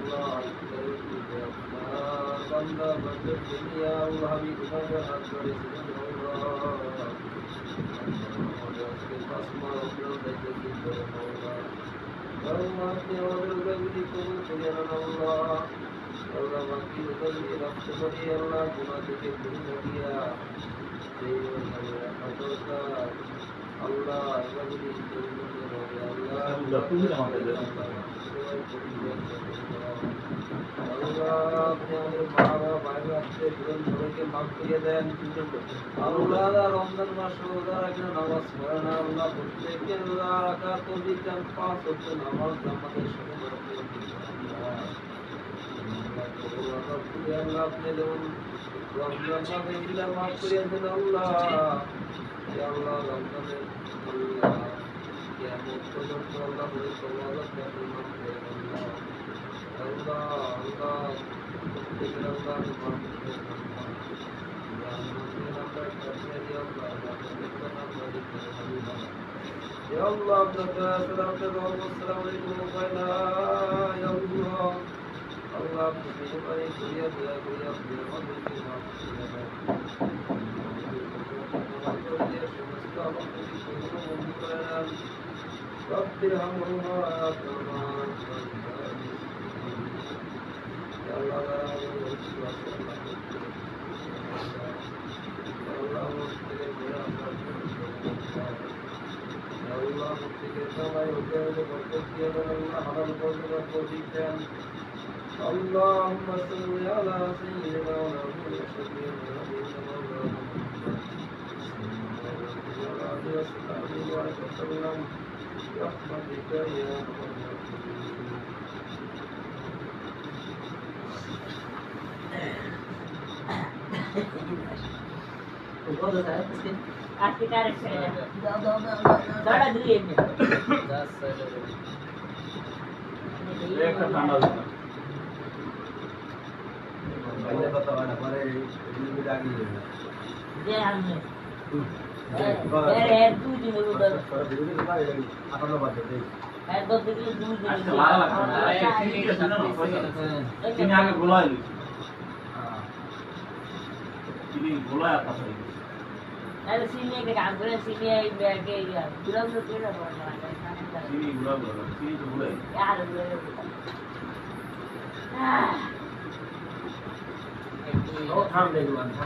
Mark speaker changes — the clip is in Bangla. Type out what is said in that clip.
Speaker 1: Allah banda banda dunia Allah bi gunaga hakari Allah asma Allah dajjal Allah Allah ya Allah bi kubur ya Allah Allah mati betul di nafsu bani Allah guna থেকে দুনিয়া দিয়া এই Allah Allah bagi রমজান মাস রোজা রাখলে নামাজ পড়ে না আল্লাহ প্রত্যেককে রোজা রাখার তৌফিক দান পাঁচ ওয়াক্ত নামাজ আমাদের সাথে আল্লাহ আপনি যেমন রমজান মাসে ইলা মাফ করিয়া দেন আল্লাহ ইয়া আল্লাহ রমজানের আল্লাহ কিয়ামত পর্যন্ত আল্লাহ বলে সওয়ালত আপনি মাফ করে আল্লাহ আল্লাহ আল্লাহ প্রত্যেকের আল্লাহ মাফ করে يا الله السلام عليكم وعلى يا الله الله بسمعي كريا يا كريا رب ارحمهما كما يا الله Allah mutlaka samay hote berkat diya Allah halal bozma tawfiqan Allahumma salli ala sayyidina wa nabiyina sallam rahmatika ya
Speaker 2: Así cara ছেড়ে দাও দাঁড়া দিয়ে নে
Speaker 3: একটা ঠান্ডা হবে না বাইরে কথা বলা পরে এমনি লাগি যাবে
Speaker 2: যে আমি এর দুই দিন হলো তো
Speaker 3: বিরোধী কথা এই 18 বাজে দেই
Speaker 2: এর 10 দিন দুই দিন
Speaker 3: আচ্ছা ভালো লাগছে ঠিক আছে না তুমি আগে গোলায় লই হ্যাঁ তুমি গোলায় কথা বলি
Speaker 2: अरे सीनियर के काम करे सीनियर के गुलाम लोग के ना
Speaker 3: सीनी गुलाम लोग सीनी तो बोले
Speaker 2: यार
Speaker 1: और थाम ले दुकान था